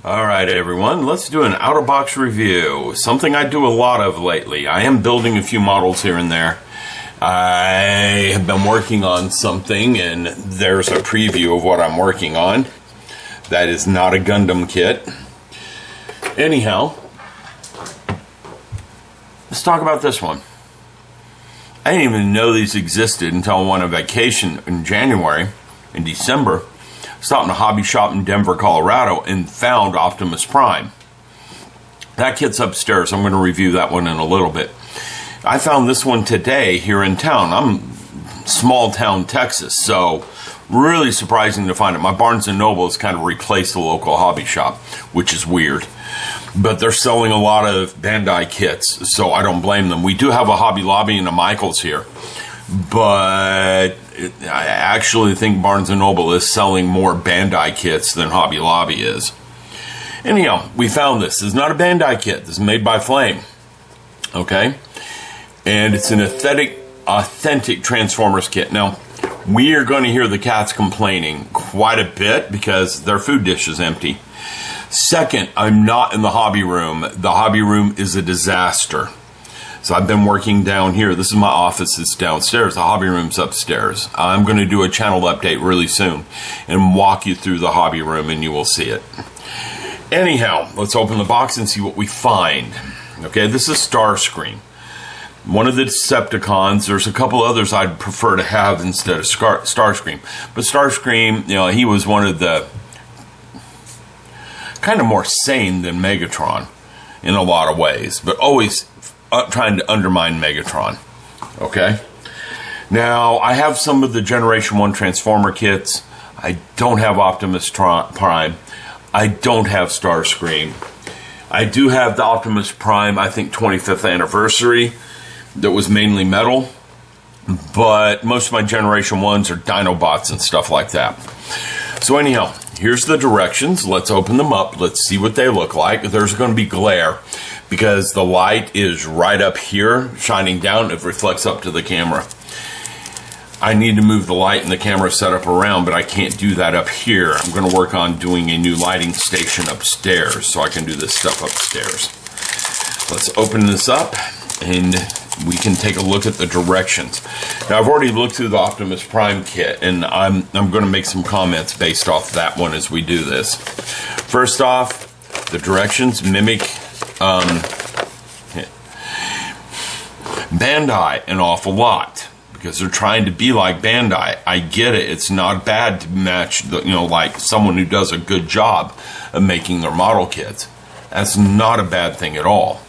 Alright everyone, let's do an out-of-box review. Something I do a lot of lately. I am building a few models here and there. I have been working on something, and there's a preview of what I'm working on. That is not a Gundam kit. Anyhow, let's talk about this one. I didn't even know these existed until I went on vacation in January and December. Stopped in a hobby shop in Denver, Colorado, and found Optimus Prime. That kit's upstairs. I'm going to review that one in a little bit. I found this one today here in town. I'm small town Texas, so really surprising to find it. My Barnes & Noble has kind of replaced the local hobby shop, which is weird. But they're selling a lot of Bandai kits, so I don't blame them. We do have a Hobby Lobby and a Michaels here, but I actually think Barnes & Noble is selling more Bandai kits than Hobby Lobby is. Anyhow, we found this. This is not a Bandai kit. This is made by Flame. Okay? And it's an authentic Transformers kit. Now, we are going to hear the cats complaining quite a bit because their food dish is empty. Second, I'm not in the hobby room. The hobby room is a disaster. So I've been working down here. This is my office. It's downstairs. The hobby room's upstairs. I'm going to do a channel update really soon and walk you through the hobby room, and you will see it. Anyhow, let's open the box and see what we find. Okay, this is Starscream. One of the Decepticons. There's a couple others I'd prefer to have instead of Starscream. But Starscream, you know, he was one of the kind of more sane than Megatron in a lot of ways, but always trying to undermine Megatron. Okay? Now, I have some of the Generation 1 Transformer kits. I don't have Optimus Prime. I don't have Starscream. I do have the Optimus Prime, I think, 25th anniversary that was mainly metal, but most of my Generation 1s are Dinobots and stuff like that. So anyhow, here's the directions. Let's open them up. Let's see what they look like. There's going to be glare because the light is right up here shining down. It reflects up to the camera. I need to move the light and the camera setup around, but I can't do that up here. I'm going to work on doing a new lighting station upstairs so I can do this stuff upstairs. Let's open this up and we can take a look at the directions. Now, I've already looked through the Optimus Prime kit, and I'm going to make some comments based off that one as we do this. First off, the directions mimic Bandai an awful lot because they're trying to be like Bandai. I get it. It's not bad to match, like someone who does a good job of making their model kits. That's not a bad thing at all.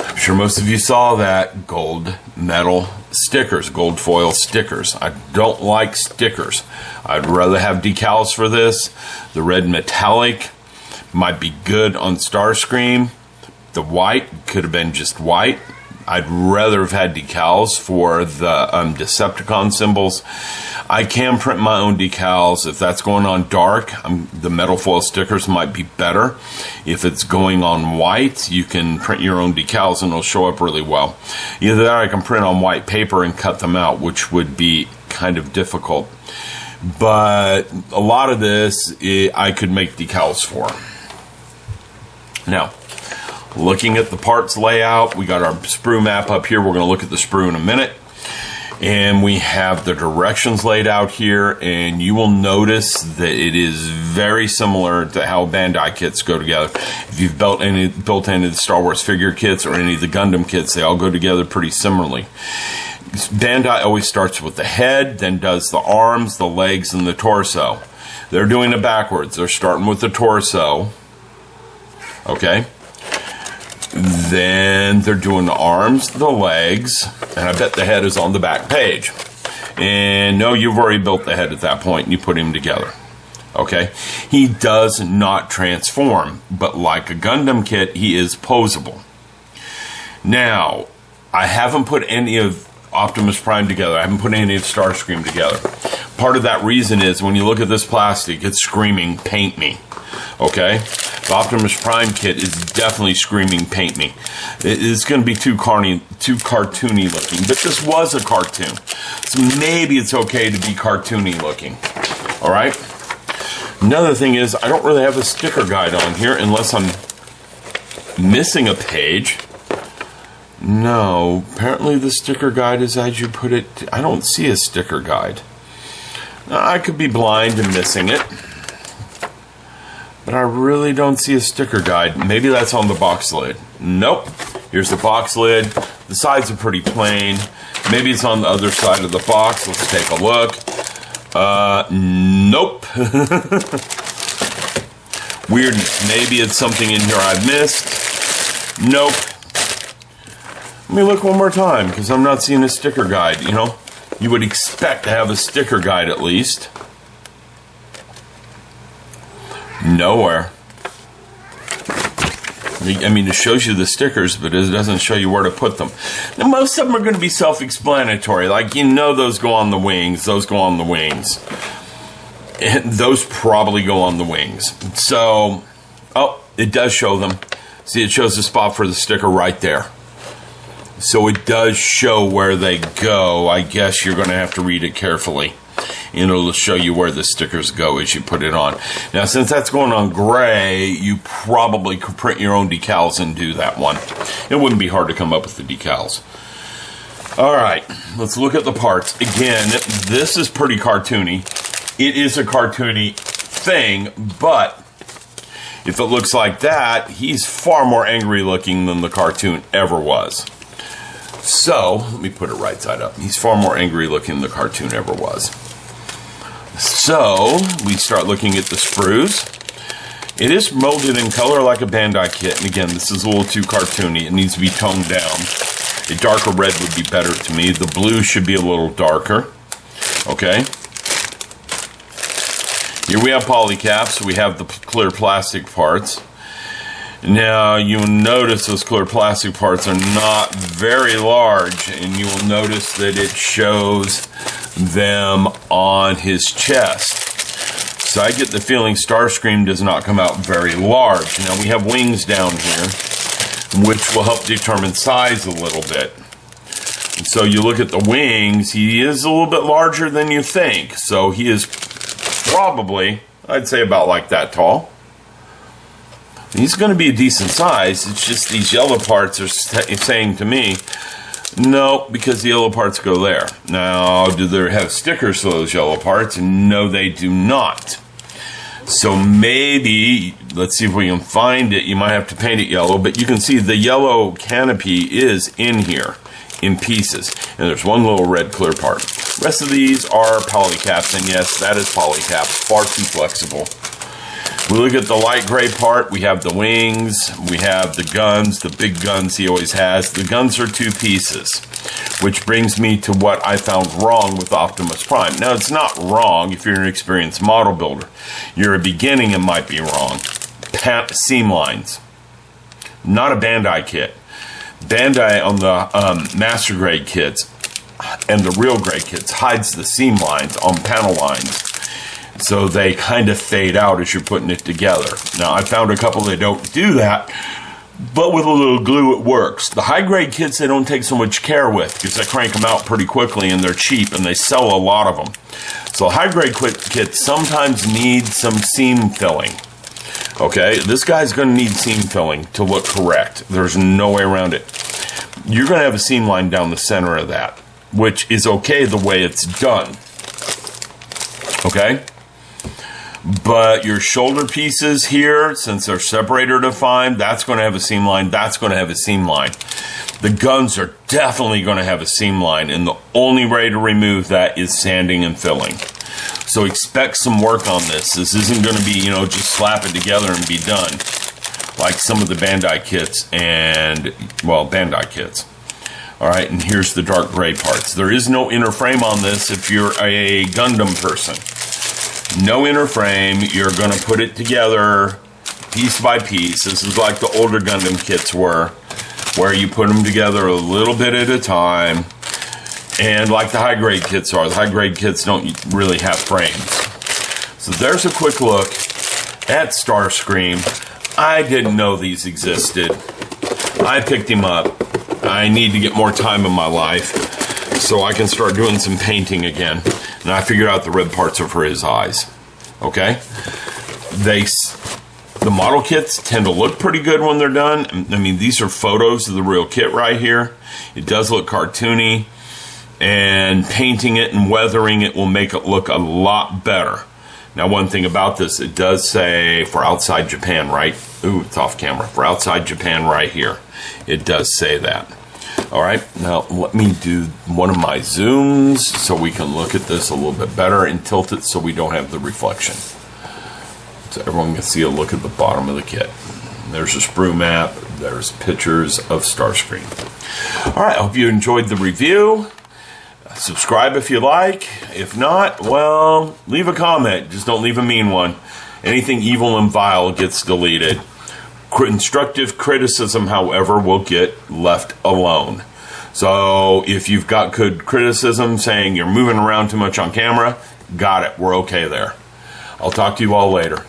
I'm sure most of you saw that gold metal stickers, gold foil stickers. I don't like stickers. I'd rather have decals for this. The red metallic might be good on Starscream. The white could have been just white. I'd rather have had decals for the Decepticon symbols. I can print my own decals. If that's going on dark, the metal foil stickers might be better. If it's going on white, you can print your own decals and it'll show up really well. Either that or I can print on white paper and cut them out, which would be kind of difficult. But a lot of this, I could make decals for. Now, looking at the parts layout, we got our sprue map up here. We're going to look at the sprue in a minute. And we have the directions laid out here, and you will notice that it is very similar to how Bandai kits go together. If you've built any of the Star Wars figure kits or any of the Gundam kits, they all go together pretty similarly. Bandai always starts with the head, then does the arms, the legs, and the torso. They're doing it backwards. They're starting with the torso. Okay? Then they're doing the arms, the legs, and I bet the head is on the back page. And no, you've already built the head at that point and you put him together. Okay? He does not transform, but like a Gundam kit, he is posable. Now, I haven't put any of Optimus Prime together. I haven't put any of Starscream together. Part of that reason is when you look at this plastic, it's screaming, paint me. Okay? The Optimus Prime kit is definitely screaming, paint me. It's going to be too cartoony looking, but this was a cartoon. So maybe it's okay to be cartoony looking. Alright? Another thing is, I don't really have a sticker guide on here unless I'm missing a page. No, apparently the sticker guide is as you put it. I don't see a sticker guide. Now, I could be blind and missing it, but I really don't see a sticker guide. Maybe that's on the box lid. Nope. Here's the box lid. The sides are pretty plain. Maybe it's on the other side of the box. Let's take a look. Nope. Weirdness. Maybe it's something in here I've missed. Nope. Let me look one more time, because I'm not seeing a sticker guide, you know. You would expect to have a sticker guide at least. Nowhere. I mean, it shows you the stickers, but it doesn't show you where to put them. Now, most of them are going to be self-explanatory. Like, you know, those go on the wings. Those go on the wings. And those probably go on the wings. So, oh, it does show them. See, it shows the spot for the sticker right there. So it does show where they go. I guess you're going to have to read it carefully. And it'll show you where the stickers go as you put it on. Now, since that's going on gray, you probably could print your own decals and do that one. It wouldn't be hard to come up with the decals. All right, let's look at the parts. Again, this is pretty cartoony. It is a cartoony thing, but if it looks like that, he's far more angry looking than the cartoon ever was. So, let me put it right side up. He's far more angry looking than the cartoon ever was. So, we start looking at the sprues. It is molded in color like a Bandai kit. And again, this is a little too cartoony. It needs to be toned down. A darker red would be better to me. The blue should be a little darker. Okay. Here we have polycaps. We have the clear plastic parts. Now, you'll notice those clear plastic parts are not very large, and you will notice that it shows them on his chest. So I get the feeling Starscream does not come out very large. Now, we have wings down here, which will help determine size a little bit. And so you look at the wings, he is a little bit larger than you think. So he is probably, I'd say, about like that tall. He's going to be a decent size. It's just these yellow parts are saying to me, no, because the yellow parts go there. Now, do they have stickers for those yellow parts? No, they do not. So maybe, let's see if we can find it. You might have to paint it yellow, but you can see the yellow canopy is in here in pieces. And there's one little red clear part. The rest of these are polycaps, and yes, that is polycap. Far too flexible. We look at the light gray part, we have the wings, we have the guns, the big guns he always has. The guns are two pieces, which brings me to what I found wrong with Optimus Prime. Now, it's not wrong if you're an experienced model builder. You're a beginning, it might be wrong. Seam lines. Not a Bandai kit. Bandai on the master grade kits and the real grade kits hides the seam lines on panel lines. So they kind of fade out as you're putting it together. Now, I found a couple that don't do that, but with a little glue it works. The high-grade kits they don't take so much care with because they crank them out pretty quickly and they're cheap and they sell a lot of them. So high-grade kits sometimes need some seam filling. Okay, this guy's going to need seam filling to look correct. There's no way around it. You're going to have a seam line down the center of that, which is okay the way it's done. Okay? But your shoulder pieces here, since they're separator defined, that's going to have a seam line, that's going to have a seam line. The guns are definitely going to have a seam line, and the only way to remove that is sanding and filling. So expect some work on this. This isn't going to be, you know, just slap it together and be done. Like some of the Bandai kits and, well, Bandai kits. All right, and here's the dark gray parts. There is no inner frame on this if you're a Gundam person. No inner frame. You're going to put it together piece by piece. This is like the older Gundam kits were, where you put them together a little bit at a time. And like the high-grade kits are. The high-grade kits don't really have frames. So there's a quick look at Starscream. I didn't know these existed. I picked him up. I need to get more time in my life so I can start doing some painting again. And I figured out the red parts are for his eyes. Okay? the model kits tend to look pretty good when they're done. I mean, these are photos of the real kit right here. It does look cartoony, and painting it and weathering it will make it look a lot better. Now, one thing about this, it does say for outside Japan, right? Ooh, it's off camera. For outside Japan right here. It does say that. All right, now let me do one of my zooms so we can look at this a little bit better and tilt it so we don't have the reflection. So everyone can see a look at the bottom of the kit. There's a sprue map. There's pictures of Starscream. All right, I hope you enjoyed the review. Subscribe if you like. If not, well, leave a comment. Just don't leave a mean one. Anything evil and vile gets deleted. Constructive criticism, however, will get left alone. So if you've got good criticism saying you're moving around too much on camera, got it. We're okay there. I'll talk to you all later.